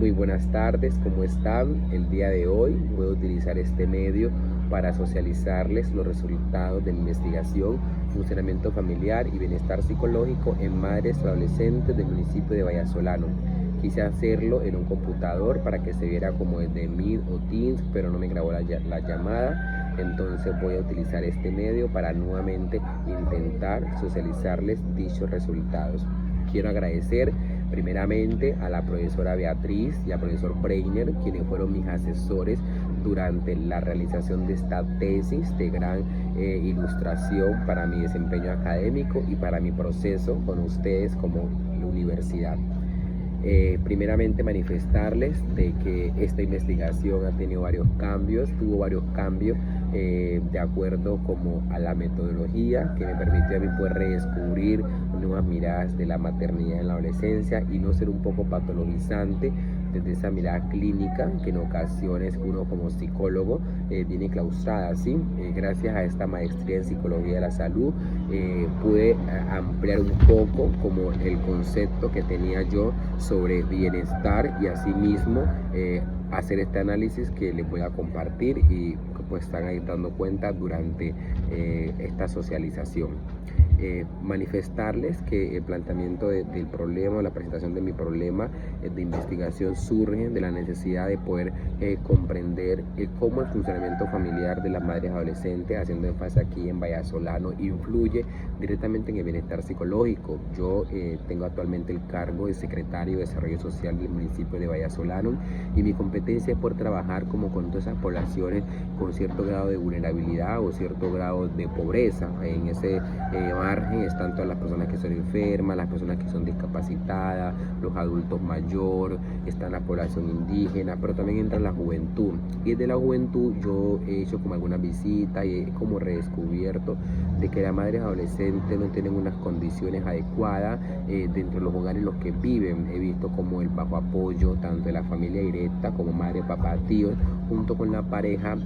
Muy buenas tardes, ¿cómo están? El día de hoy voy a utilizar este medio para socializarles los resultados de mi investigación, funcionamiento familiar y bienestar psicológico en madres y adolescentes del municipio de Vallasolano. Quise hacerlo en un computador para que se viera como desde Meet o Teams, pero no me grabó la llamada. Entonces voy a utilizar este medio para nuevamente intentar socializarles dichos resultados. Quiero agradecer primeramente a la profesora Beatriz y al profesor Breiner, quienes fueron mis asesores durante la realización de esta tesis de gran ilustración para mi desempeño académico y para mi proceso con ustedes como universidad. Primeramente manifestarles de que esta investigación ha tenido tuvo varios cambios de acuerdo como a la metodología que me permitió a mí poder redescubrir nuevas miradas de la maternidad en la adolescencia y no ser un poco patologizante desde esa mirada clínica que en ocasiones uno como psicólogo viene claustrada, ¿sí? Gracias a esta maestría en psicología de la salud pude ampliar un poco como el concepto que tenía yo sobre bienestar y asimismo hacer este análisis que les voy a compartir y pues están ahí dando cuenta durante esta socialización. Manifestarles que el planteamiento del problema, la presentación de mi problema de investigación surge de la necesidad de poder comprender cómo el funcionamiento familiar de las madres adolescentes, haciendo énfasis aquí en Vallasolano, influye directamente en el bienestar psicológico. Yo tengo actualmente el cargo de secretario de Desarrollo Social del municipio de Vallasolano y mi competencia es por trabajar como con todas esas poblaciones con cierto grado de vulnerabilidad o cierto grado de pobreza. En ese margen están todas las personas que son enfermas, las personas que son discapacitadas, los adultos mayores, está la población indígena, pero también entra la juventud. Y de la juventud yo he hecho como algunas visitas y he como redescubierto de que las madres adolescentes no tienen unas condiciones adecuadas dentro de los hogares en los que viven. He visto como el bajo apoyo tanto de la familia directa como madre, papá, tíos, junto con la pareja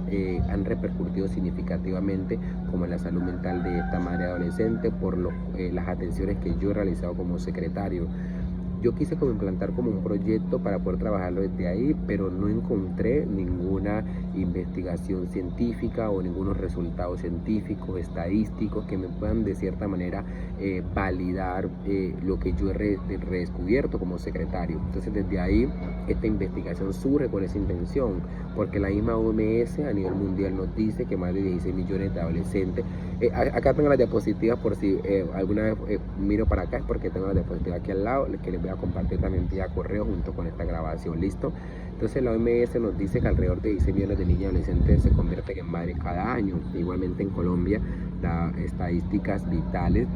han repercutido significativamente como en la salud mental de esta madre adolescente por las atenciones que yo he realizado como secretario. Yo quise como implantar como un proyecto para poder trabajarlo desde ahí, pero no encontré ninguna investigación científica o ningunos resultados científicos, estadísticos que me puedan de cierta manera validar lo que yo he redescubierto como secretario. Entonces desde ahí esta investigación surge con esa intención, porque la misma OMS a nivel mundial nos dice que más de 16 millones de adolescentes, acá tengo las diapositivas por si alguna vez miro para acá, porque tengo las diapositivas aquí al lado, que les voy a compartir también vía correo junto con esta grabación, ¿listo? Entonces la OMS nos dice que alrededor de 16 millones de niñas y adolescentes se convierten en madres cada año. Igualmente en Colombia, las estadísticas vitales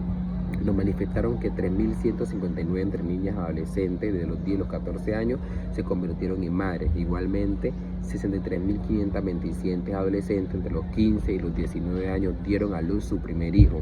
nos manifestaron que 3.159 entre niñas adolescentes de los 10 a los 14 años se convirtieron en madres. Igualmente, 63.527 adolescentes entre los 15 y los 19 años dieron a luz su primer hijo.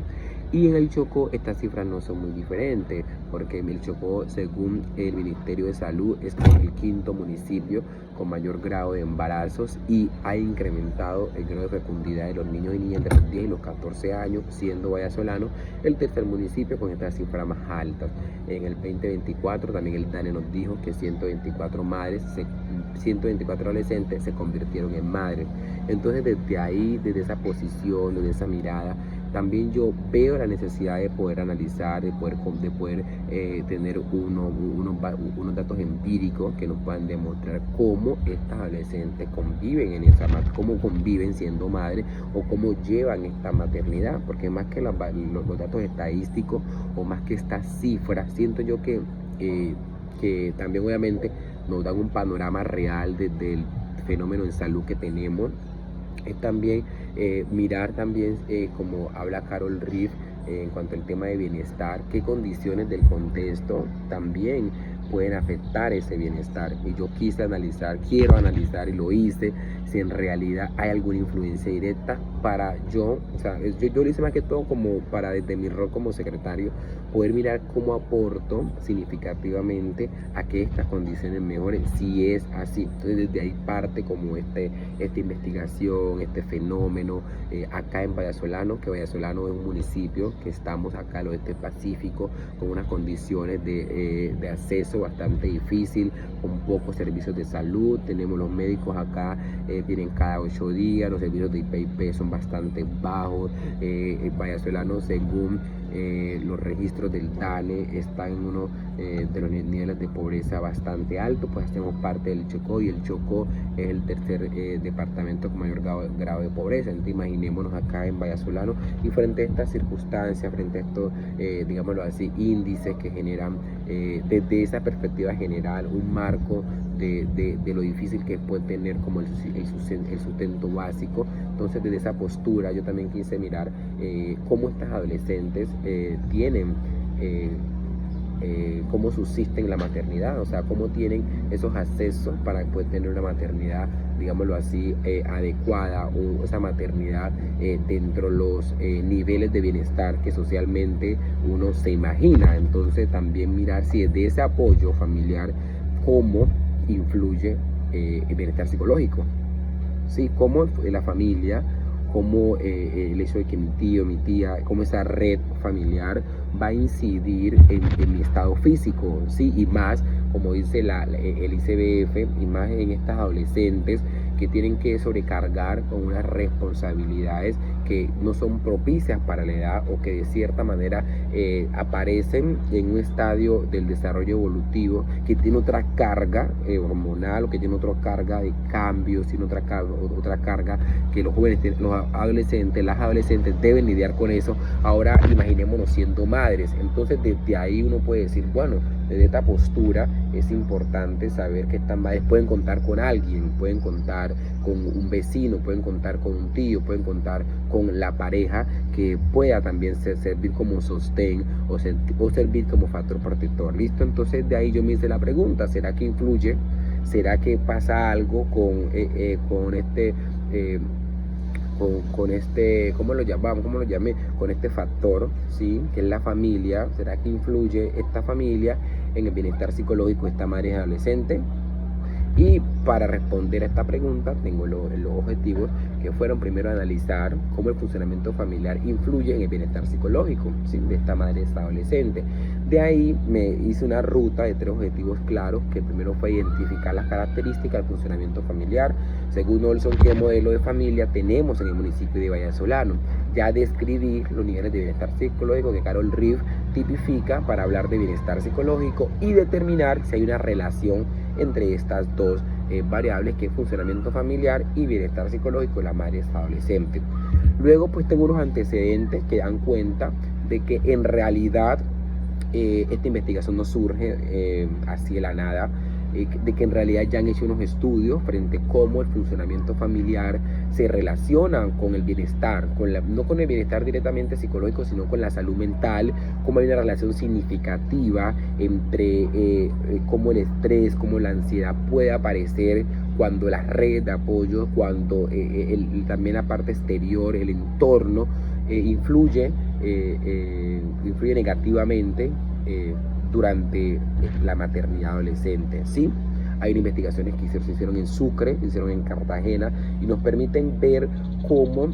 Y en el Chocó estas cifras no son muy diferentes, porque el Chocó, según el Ministerio de Salud, es como el quinto municipio con mayor grado de embarazos y ha incrementado el grado de fecundidad de los niños y niñas de los 10 y los 14 años, siendo Vallasolano el tercer municipio con estas cifras más altas. En el 2024 también el DANE nos dijo que 124 adolescentes se convirtieron en madres. Entonces desde ahí, desde esa posición, desde esa mirada, también yo veo la necesidad de poder analizar, de poder tener unos datos empíricos que nos puedan demostrar cómo estas adolescentes conviven cómo conviven siendo madres o cómo llevan esta maternidad, porque más que los datos estadísticos o más que estas cifras, siento yo que también obviamente nos dan un panorama real del fenómeno en salud que tenemos. Es también mirar también como habla Carol Reeve en cuanto al tema de bienestar, qué condiciones del contexto también pueden afectar ese bienestar. Y yo quiero analizar y lo hice, si en realidad hay alguna influencia directa para yo lo hice más que todo como para desde mi rol como secretario, poder mirar cómo aporto significativamente a que estas condiciones mejoren, si es así. Entonces desde ahí parte como esta investigación, este fenómeno acá en Vallasolano, que Vallasolano es un municipio que estamos acá al oeste Pacífico, con unas condiciones de acceso bastante difícil, con pocos servicios de salud. Tenemos los médicos acá, vienen cada 8 días, los servicios de IPIP son bastante bajos. Vallasolano, según los registros del DANE, están en uno de los niveles de pobreza bastante alto, pues hacemos parte del Chocó, y el Chocó es el tercer departamento con mayor grado de pobreza. Entonces imaginémonos acá en Vallasolano, y frente a estas circunstancias, frente a estos, digámoslo así, índices que generan desde esa perspectiva general un marco de lo difícil que puede tener como el sustento básico. Entonces desde esa postura yo también quise mirar cómo estas adolescentes tienen cómo subsisten la maternidad, o sea, cómo tienen esos accesos para poder tener una maternidad, digámoslo así, adecuada, o esa maternidad dentro de los niveles de bienestar que socialmente uno se imagina. Entonces también mirar si desde ese apoyo familiar, cómo influye el bienestar psicológico, ¿sí? Cómo la familia, cómo el hecho de que mi tío, mi tía, cómo esa red familiar va a incidir en mi estado físico, ¿sí? Y más, como dice el ICBF, y más en estas adolescentes que tienen que sobrecargar con unas responsabilidades que no son propicias para la edad, o que de cierta manera aparecen en un estadio del desarrollo evolutivo que tiene otra carga hormonal, o que tiene otra carga de cambios, tiene otra carga que los jóvenes, los adolescentes, las adolescentes deben lidiar con eso. Ahora imaginémonos siendo madres. Entonces desde ahí uno puede decir, bueno, desde esta postura es importante saber que estas madres pueden contar con alguien, pueden contar con un vecino, pueden contar con un tío, pueden contar con la pareja que pueda también servir como sostén o servir como factor protector. ¿Listo? Entonces de ahí yo me hice la pregunta, ¿será que influye? ¿Será que pasa algo con este, ¿cómo lo llamamos? ¿Cómo lo llamé? Con este factor, ¿sí? Que es la familia. ¿Será que influye esta familia en el bienestar psicológico de esta madre adolescente? Y para responder a esta pregunta tengo los objetivos, que fueron primero analizar cómo el funcionamiento familiar influye en el bienestar psicológico, ¿sí?, de esta madre, de esta adolescente. De ahí me hice una ruta de 3 objetivos claros, que primero fue identificar las características del funcionamiento familiar. Según Olson, qué modelo de familia tenemos en el municipio de Vallasolano. Ya describir los niveles de bienestar psicológico que Carol Reeve tipifica para hablar de bienestar psicológico, y determinar si hay una relación entre estas dos variables, que es funcionamiento familiar y bienestar psicológico de la madre adolescente. Luego pues tengo unos antecedentes que dan cuenta de que en realidad esta investigación no surge así de la nada, de que en realidad ya han hecho unos estudios frente a cómo el funcionamiento familiar se relaciona con el bienestar, no con el bienestar directamente psicológico, sino con la salud mental, cómo hay una relación significativa entre cómo el estrés, cómo la ansiedad puede aparecer cuando las redes de apoyo, cuando también la parte exterior, el entorno, influye negativamente durante la maternidad adolescente, ¿sí? Hay investigaciones que se hicieron en Sucre, se hicieron en Cartagena, y nos permiten ver cómo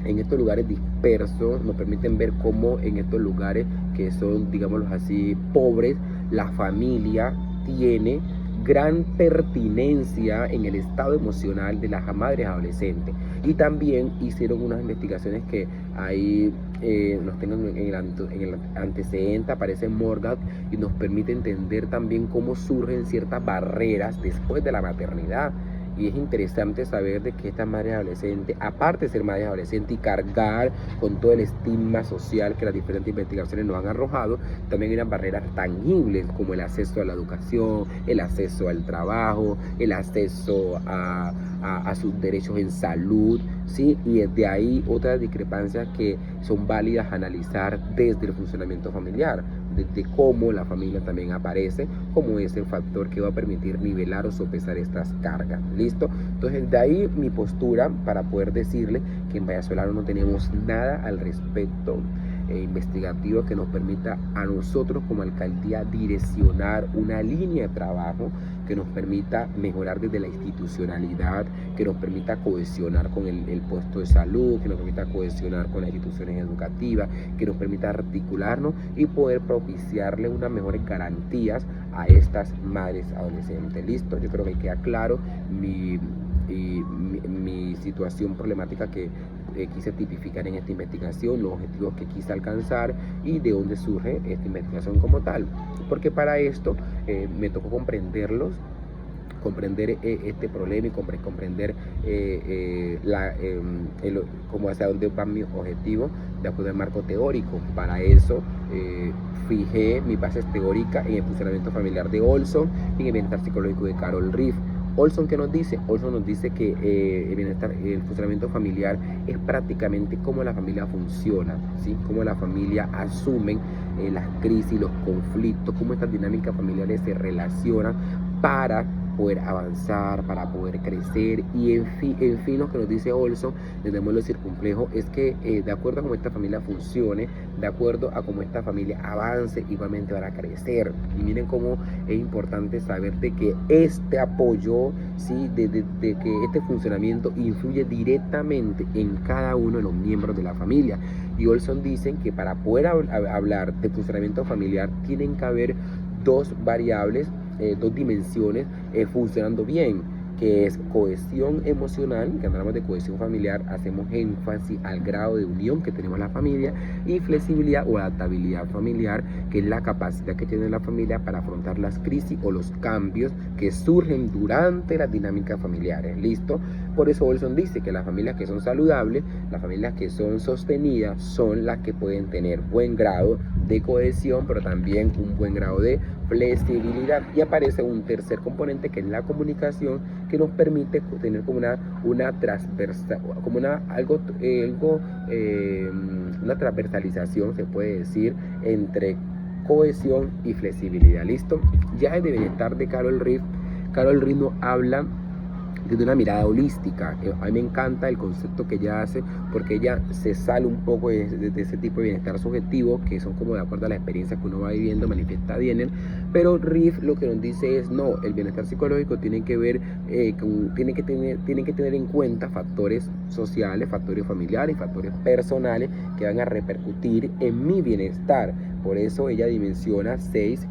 en estos lugares dispersos, nos permiten ver cómo en estos lugares que son, digámoslo así, pobres, la familia tiene gran pertinencia en el estado emocional de las madres adolescentes. Y también hicieron unas investigaciones que ahí nos tengan en el antecedente, aparece Morgan, y nos permite entender también cómo surgen ciertas barreras después de la maternidad. Y es interesante saber de que esta madre adolescente, aparte de ser madre adolescente y cargar con todo el estigma social que las diferentes investigaciones nos han arrojado, también hay unas barreras tangibles como el acceso a la educación, el acceso al trabajo, el acceso a sus derechos en salud, ¿sí? Y desde ahí otras discrepancias que son válidas analizar desde el funcionamiento familiar, desde cómo la familia también aparece como ese factor que va a permitir nivelar o sopesar estas cargas. ¿Listo? Entonces de ahí mi postura para poder decirle que en Vallasolano no tenemos nada al respecto investigativo que nos permita a nosotros como alcaldía direccionar una línea de trabajo que nos permita mejorar desde la institucionalidad, que nos permita cohesionar con el puesto de salud, que nos permita cohesionar con las instituciones educativas, que nos permita articularnos y poder propiciarle unas mejores garantías a estas madres adolescentes. ¿Listo? Yo creo que queda claro mi situación problemática que quise tipificar en esta investigación, los objetivos que quise alcanzar y de dónde surge esta investigación como tal. Porque para esto me tocó comprender este problema y comprender cómo hacia dónde va mi objetivo de acuerdo al marco teórico. Para eso fijé mis bases teóricas en el funcionamiento familiar de Olson y en el bienestar psicológico de Carol Reeve. Olson, ¿qué nos dice? Olson nos dice que el funcionamiento familiar es prácticamente cómo la familia funciona, ¿sí? Cómo la familia asumen las crisis, los conflictos, cómo estas dinámicas familiares se relacionan para poder avanzar, para poder crecer. Y en fin lo que nos dice Olson desde el modelo circunflejo es que de acuerdo a cómo esta familia funcione, de acuerdo a cómo esta familia avance, igualmente van a crecer. Y miren cómo es importante saber de que este apoyo, ¿sí? de que este funcionamiento influye directamente en cada uno de los miembros de la familia. Y Olson dicen que para poder hablar de funcionamiento familiar tienen que haber dos variables, dos dimensiones funcionando bien, que es cohesión emocional. Cuando hablamos de cohesión familiar hacemos énfasis al grado de unión que tenemos la familia, y flexibilidad o adaptabilidad familiar, que es la capacidad que tiene la familia para afrontar las crisis o los cambios que surgen durante las dinámicas familiares. ¿Listo? Por eso Olson dice que las familias que son saludables, las familias que son sostenidas, son las que pueden tener buen grado de cohesión, pero también un buen grado de flexibilidad. Y aparece un tercer componente, que es la comunicación, que nos permite tener como una transversalización, se puede decir, entre cohesión y flexibilidad. ¿Listo? Ya es de bienestar de Carol Reeve nos habla desde una mirada holística. A mí me encanta el concepto que ella hace, porque ella se sale un poco de ese tipo de bienestar subjetivo, que son como de acuerdo a la experiencia que uno va viviendo, manifiesta Diener. Pero Reeve lo que nos dice es, no, el bienestar psicológico tiene que ver, tiene que tener en cuenta factores sociales, factores familiares y factores personales que van a repercutir en mi bienestar. Por eso ella dimensiona 6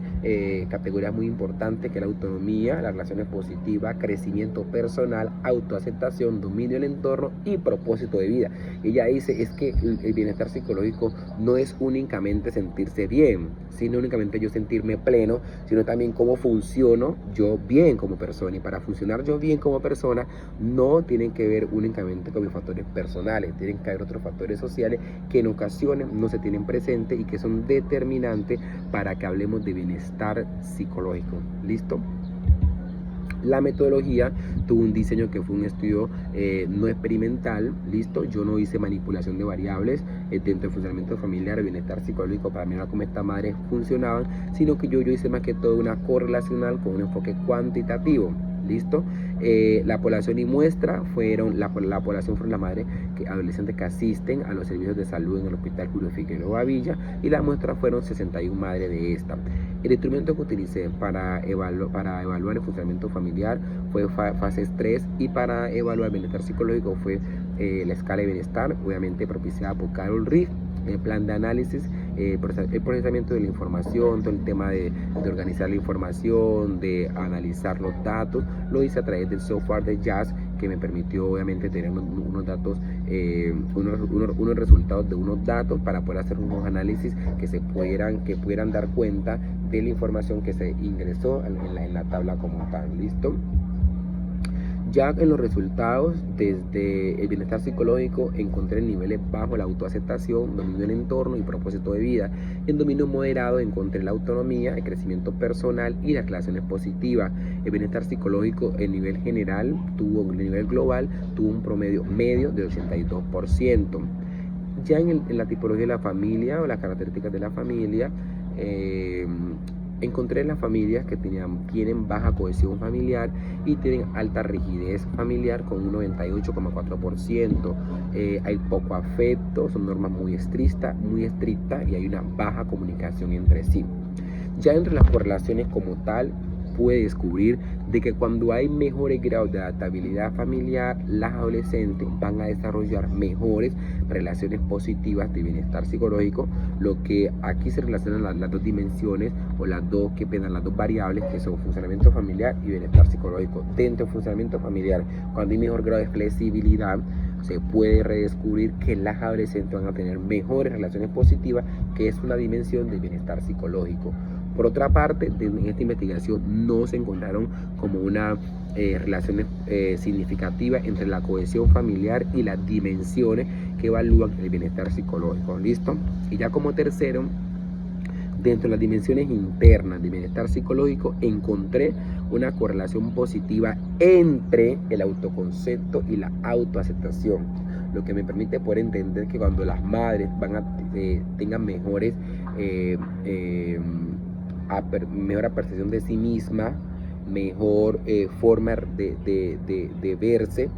categorías muy importantes, que es la autonomía, las relaciones positivas, crecimiento personal, autoaceptación, dominio del entorno y propósito de vida. Ella dice es que el bienestar psicológico no es únicamente sentirse bien, sino únicamente yo sentirme pleno, sino también cómo funciono yo bien como persona. Y para funcionar yo bien como persona no tienen que ver únicamente con mis factores personales, tienen que haber otros factores sociales que en ocasiones no se tienen presente y que son determinantes para que hablemos de bienestar psicológico. ¿Listo? La metodología tuvo un diseño que fue un estudio no experimental. ¿Listo? Yo no hice manipulación de variables dentro del funcionamiento familiar, bienestar psicológico, para mirar cómo estas madres funcionaban, sino que yo hice más que todo una correlacional con un enfoque cuantitativo. ¿Listo? La población y muestra fueron la población fueron las madres adolescentes que asisten a los servicios de salud en el Hospital Julio Figueroa Villa, y la muestra fueron 61 madres de esta. El instrumento que utilicé para evaluar el funcionamiento familiar fue fases 3, y para evaluar el bienestar psicológico fue la escala de bienestar, obviamente propiciada por Carol Reeve. El plan de análisis, el procesamiento de la información, todo el tema de organizar la información, de analizar los datos, lo hice a través del software de Jazz, que me permitió obviamente tener unos datos, unos resultados de unos datos para poder hacer unos análisis que pudieran dar cuenta de la información que se ingresó en la tabla como tal. ¿Listo? Ya en los resultados, desde el bienestar psicológico, encontré niveles bajos la autoaceptación, dominio del entorno y propósito de vida. En dominio moderado encontré la autonomía, el crecimiento personal y las relaciones positivas. El bienestar psicológico, el nivel general, el nivel global, tuvo un promedio medio del 82%. Ya en la tipología de la familia o las características de la familia, Encontré las familias que tienen baja cohesión familiar y tienen alta rigidez familiar con un 98,4%. Hay poco afecto, son normas muy estrictas y hay una baja comunicación entre sí. Ya entre las correlaciones como tal, puede descubrir de que cuando hay mejores grados de adaptabilidad familiar, las adolescentes van a desarrollar mejores relaciones positivas de bienestar psicológico, lo que aquí se relacionan las dos dimensiones o las dos variables que son funcionamiento familiar y bienestar psicológico. Dentro del funcionamiento familiar, cuando hay mejor grado de flexibilidad, se puede redescubrir que las adolescentes van a tener mejores relaciones positivas, que es una dimensión del bienestar psicológico. Por otra parte, en esta investigación no se encontraron como una relación significativa entre la cohesión familiar y las dimensiones que evalúan el bienestar psicológico. ¿Listo? Y ya como tercero, dentro de las dimensiones internas de bienestar psicológico, encontré una correlación positiva entre el autoconcepto y la autoaceptación, lo que me permite poder entender que cuando las madres tengan mejor percepción de sí misma, mejor forma de verse,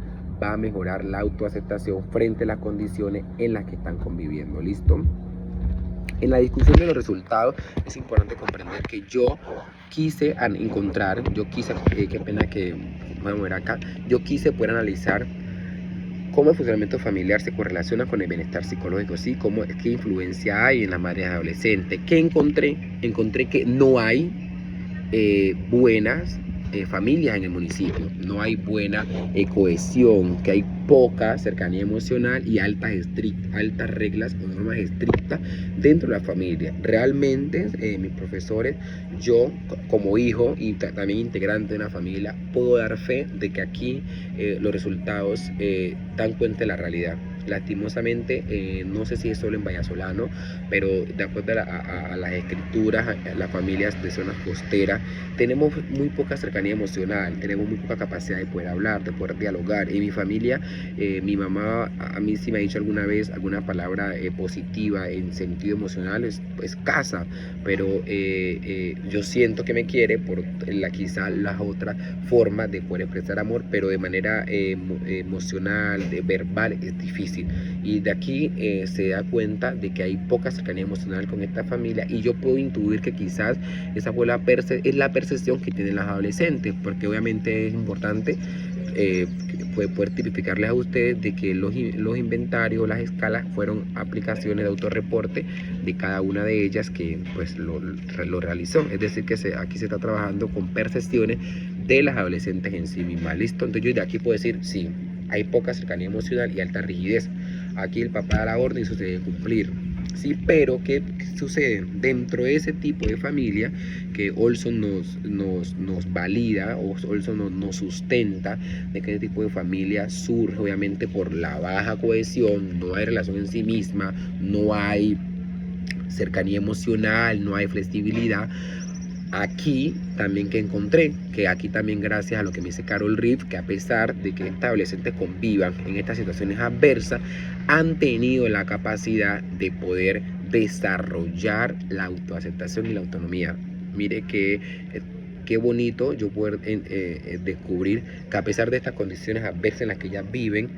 va a mejorar la autoaceptación frente a las condiciones en las que están conviviendo. ¿Listo? En la discusión de los resultados es importante comprender que yo quise poder analizar cómo el funcionamiento familiar se correlaciona con el bienestar psicológico, ¿sí? ¿Qué influencia hay en las madres adolescentes? ¿Qué encontré? Encontré que no hay buenas familias en el municipio, no hay buena cohesión, que hay poca cercanía emocional y altas reglas o normas estrictas dentro de la familia. Realmente mis profesores, yo como hijo y también integrante de una familia, puedo dar fe de que aquí los resultados dan cuenta de la realidad. Lastimosamente, no sé si es solo en Vallasolano, pero de acuerdo a las escrituras, a las familias de zonas costeras, tenemos muy poca cercanía emocional, tenemos muy poca capacidad de poder hablar, de poder dialogar. En mi familia, mi mamá a mí sí me ha dicho alguna vez alguna palabra positiva en sentido emocional, es escasa, pero yo siento que me quiere por quizá las otras formas de poder expresar amor, pero de manera emocional, verbal, es difícil. Y de aquí se da cuenta de que hay poca cercanía emocional con esta familia, y yo puedo intuir que quizás esa fue es la percepción que tienen las adolescentes, porque obviamente es importante poder tipificarles a ustedes de que los inventarios, las escalas fueron aplicaciones de autorreporte de cada una de ellas que pues lo realizó. Es decir, que aquí se está trabajando con percepciones de las adolescentes en sí mismas. ¿Listo? Entonces yo de aquí puedo decir, sí, hay poca cercanía emocional y alta rigidez. Aquí el papá da la orden y eso se debe cumplir. Sí, pero ¿qué sucede? Dentro de ese tipo de familia que Olson nos valida, o Olson nos sustenta, de que ese tipo de familia surge obviamente por la baja cohesión, no hay relación en sí misma, no hay cercanía emocional, no hay flexibilidad. Aquí también que encontré, que aquí también gracias a lo que me dice Carol Reeve, que a pesar de que estas adolescentes convivan en estas situaciones adversas, han tenido la capacidad de poder desarrollar la autoaceptación y la autonomía. Mire qué bonito yo poder descubrir que a pesar de estas condiciones adversas en las que ellas viven,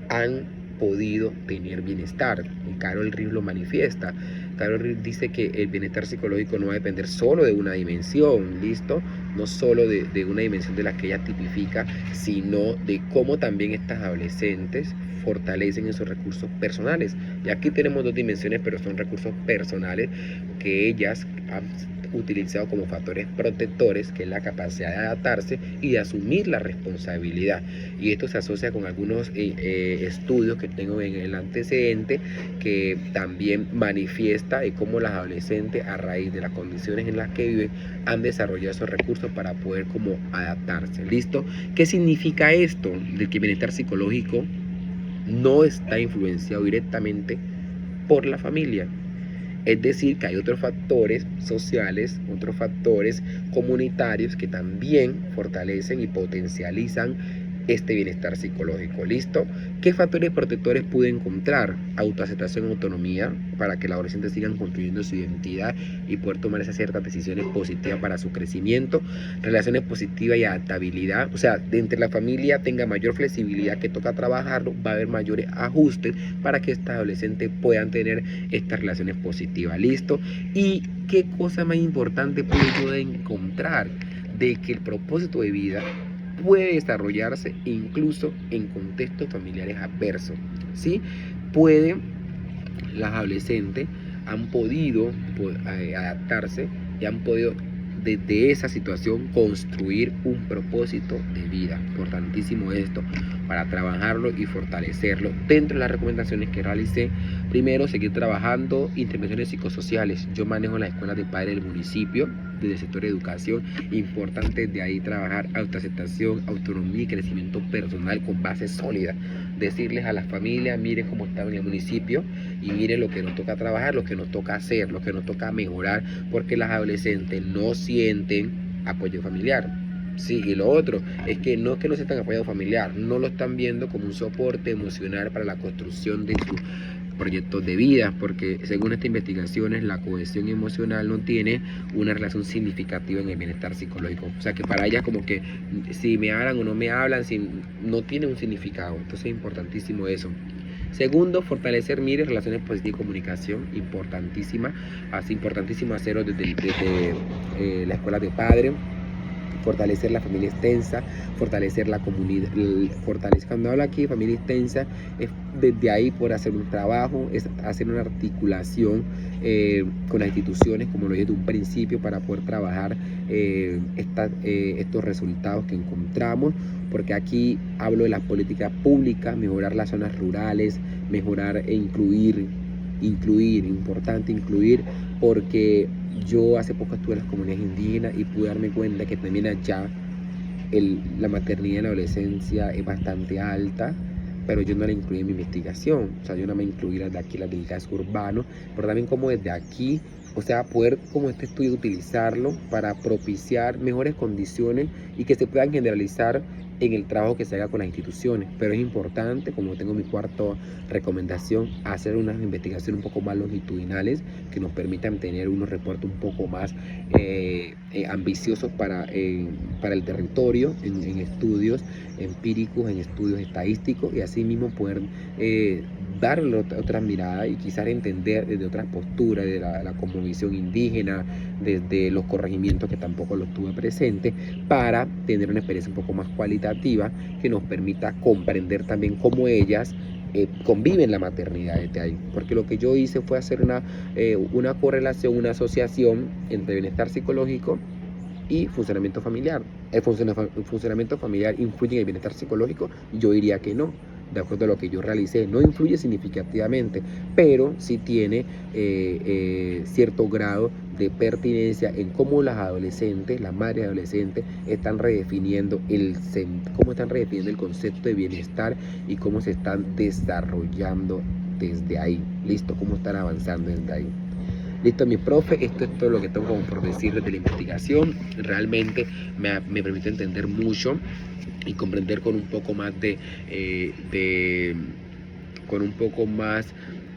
han podido tener bienestar. Y Carol Reeve lo manifiesta. Carol Reeve dice que el bienestar psicológico no va a depender solo de una dimensión, ¿listo? No solo de una dimensión de la que ella tipifica, sino de cómo también estas adolescentes fortalecen esos recursos personales. Y aquí tenemos dos dimensiones, pero son recursos personales que ellas han utilizado como factores protectores, que es la capacidad de adaptarse y de asumir la responsabilidad. Y esto se asocia con algunos estudios que tengo en el antecedente, que también manifiesta de cómo las adolescentes, a raíz de las condiciones en las que viven, han desarrollado esos recursos para poder como adaptarse. ¿Listo? ¿Qué significa esto? De que el bienestar psicológico no está influenciado directamente por la familia. Es decir, que hay otros factores sociales, otros factores comunitarios que también fortalecen y potencializan este bienestar psicológico. ¿Listo? ¿Qué factores protectores pude encontrar? Autoaceptación, autonomía, para que los adolescentes sigan construyendo su identidad y poder tomar esas ciertas decisiones positivas para su crecimiento. Relaciones positivas y adaptabilidad, o sea, de entre la familia tenga mayor flexibilidad, que toca trabajarlo, va a haber mayores ajustes para que estos adolescentes puedan tener estas relaciones positivas. ¿Listo? ¿Y qué cosa más importante pude yo encontrar? De que el propósito de vida puede desarrollarse incluso en contextos familiares adversos, ¿sí? Las adolescentes han podido adaptarse y han podido desde esa situación construir un propósito de vida. Importantísimo esto para trabajarlo y fortalecerlo. Dentro de las recomendaciones que realicé, primero, seguir trabajando intervenciones psicosociales. Yo manejo las escuelas de padres del municipio, desde el sector de educación. Importante de ahí trabajar autoaceptación, autonomía y crecimiento personal con base sólida. Decirles a las familias, miren cómo está en el municipio y miren lo que nos toca trabajar, lo que nos toca hacer, lo que nos toca mejorar, porque las adolescentes no sienten apoyo familiar. Sí, y lo otro es que no se están apoyando familiar, no lo están viendo como un soporte emocional para la construcción de sus proyectos de vida, porque según estas investigaciones la cohesión emocional no tiene una relación significativa en el bienestar psicológico. O sea que para ellas como que si me hablan o no me hablan, no tiene un significado. Entonces es importantísimo eso. Segundo, fortalecer relaciones positivas y comunicación, importantísima. Así importantísimo hacerlo desde la escuela de padres. Fortalecer la familia extensa, fortalecer la comunidad, cuando hablo aquí de familia extensa, es desde ahí poder hacer un trabajo, es hacer una articulación con las instituciones, como lo dije de un principio, para poder trabajar estos resultados que encontramos, porque aquí hablo de las políticas públicas, mejorar las zonas rurales, mejorar e incluir, importante incluir, porque yo hace poco estuve en las comunidades indígenas y pude darme cuenta que también allá la maternidad en la adolescencia es bastante alta, pero yo no la incluí en mi investigación. O sea, yo no me incluí las de aquí, las del casco urbano, pero también como desde aquí, o sea, poder como este estudio utilizarlo para propiciar mejores condiciones y que se puedan generalizar en el trabajo que se haga con las instituciones. Pero es importante, como tengo mi cuarta recomendación, hacer unas investigaciones un poco más longitudinales que nos permitan tener unos reportes un poco más ambiciosos para el territorio, en estudios empíricos, en estudios estadísticos, y así mismo poder darle otra mirada y quizás entender desde otras posturas, de la cosmovisión indígena, desde los corregimientos que tampoco los tuve presentes, para tener una experiencia un poco más cualitativa que nos permita comprender también cómo ellas conviven la maternidad desde ahí. Porque lo que yo hice fue hacer una correlación, una asociación entre bienestar psicológico y funcionamiento familiar. ¿El funcionamiento familiar influye en el bienestar psicológico? Yo diría que no. De acuerdo a lo que yo realicé, no influye significativamente, pero sí tiene cierto grado de pertinencia en cómo las adolescentes, las madres adolescentes, están redefiniendo el concepto de bienestar y cómo se están desarrollando desde ahí. Listo, cómo están avanzando desde ahí. Listo, mi profe, esto es todo lo que tengo por decirles de la investigación. Realmente me permite entender mucho y comprender con un poco más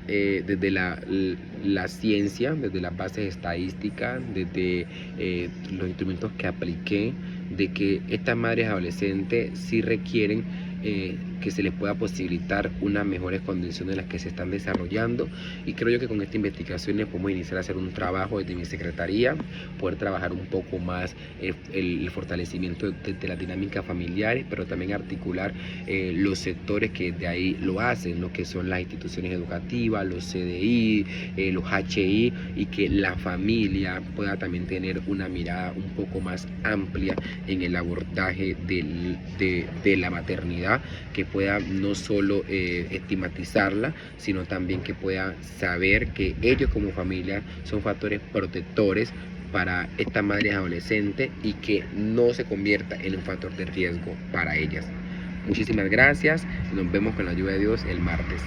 desde la ciencia, desde las bases estadísticas, desde los instrumentos que apliqué, de que estas madres adolescentes sí requieren que se les pueda posibilitar unas mejores condiciones en las que se están desarrollando, y creo yo que con esta investigación podemos iniciar a hacer un trabajo desde mi secretaría, poder trabajar un poco más el fortalecimiento de las dinámicas familiares, pero también articular los sectores que de ahí lo hacen, lo que son las instituciones educativas, los CDI, los HI, y que la familia pueda también tener una mirada un poco más amplia en el abordaje de la maternidad, que pueda no solo estigmatizarla, sino también que pueda saber que ellos como familia son factores protectores para estas madres adolescentes y que no se convierta en un factor de riesgo para ellas. Muchísimas gracias, nos vemos con la ayuda de Dios el martes.